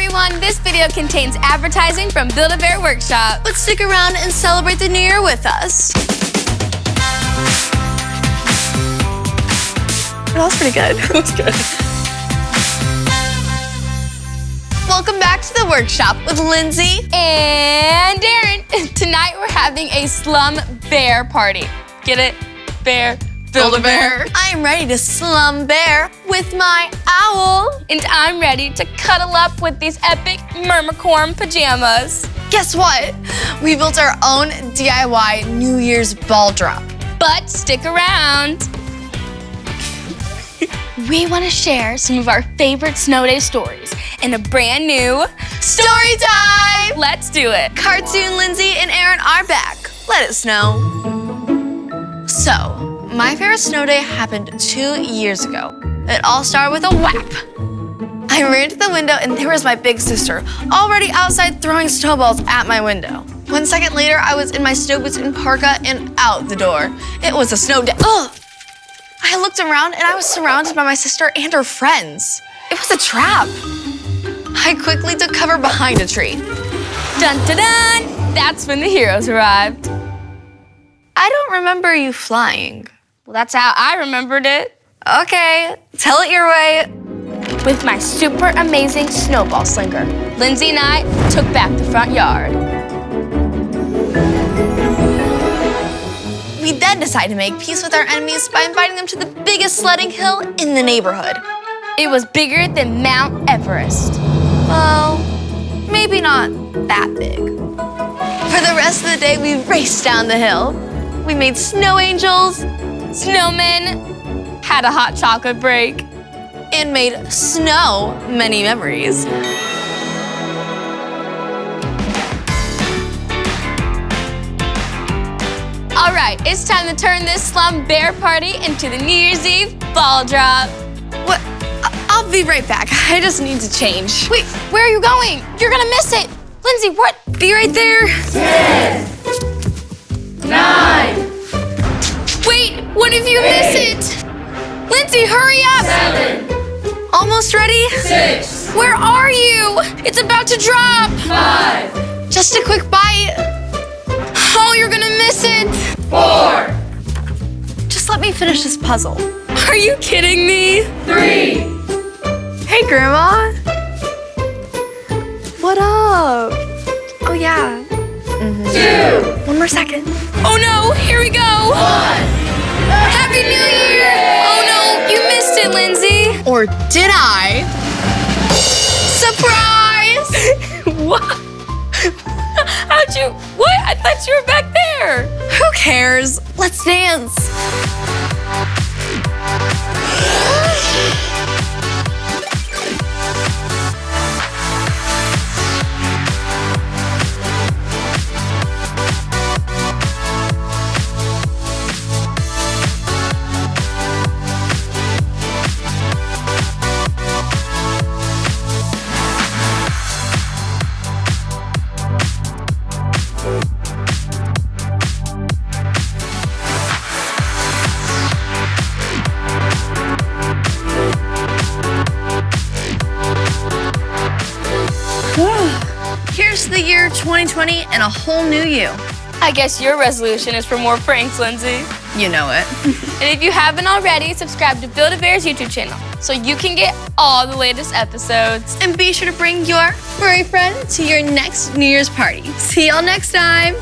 everyone, this video contains advertising from Build-A-Bear Workshop. Let's stick around and celebrate the new year with us. That was pretty good. That was good. Welcome back to the workshop with Lindsey and Erynn. Tonight we're having a Slumbear party. Get it? Bear. Build-A-Bear. I am ready to slumbear with my owl. And I'm ready to cuddle up with these epic Mermicorn pajamas. Guess what? We built our own DIY New Year's ball drop. But stick around. We want to share some of our favorite snow day stories in a brand new Story time! Let's do it. Cartoon Lindsey and Erynn are back. Let it snow. So, my favorite snow day happened 2 years ago. It all started with a whap. I ran to the window and there was my big sister, already outside throwing snowballs at my window. 1 second later, I was in my snow boots and parka and out the door. It was a snow day. Ugh! I looked around and I was surrounded by my sister and her friends. It was a trap. I quickly took cover behind a tree. Dun dun dun! That's when the heroes arrived. I don't remember you flying. Well, that's how I remembered it. Okay, tell it your way. With my super amazing snowball slinger, Lindsey and I took back the front yard. We then decided to make peace with our enemies by inviting them to the biggest sledding hill in the neighborhood. It was bigger than Mount Everest. Well, maybe not that big. For the rest of the day, we raced down the hill. We made snow angels, snowmen, had a hot chocolate break, and made snow many memories. All right, it's time to turn this Slumbear party into the New Year's Eve ball drop. What? I'll be right back. I just need to change. Wait, where are you going? You're gonna miss it. Lindsey, what? Be right there. 10, 9. Wait, what if you miss it? Lindsey, hurry up. 7. Almost ready? 6. Where are you? It's about to drop. 5. Just a quick bite. Oh, you're gonna miss it. 4. Just let me finish this puzzle. Are you kidding me? 3. Hey, Grandma. What up? Oh, yeah. 2. 1 more second. Oh no, here we go. 1. Happy New Year. Oh no, you missed it, Lindsey. Or did I? Surprise! What? How'd you, what? I thought you were back there. Who cares? Let's dance. Here's the year 2020 and a whole new you. I guess your resolution is for more pranks, Lindsey. You know it. And if you haven't already, subscribe to Build-A-Bear's YouTube channel so you can get all the latest episodes. And be sure to bring your furry friend to your next New Year's party. See y'all next time.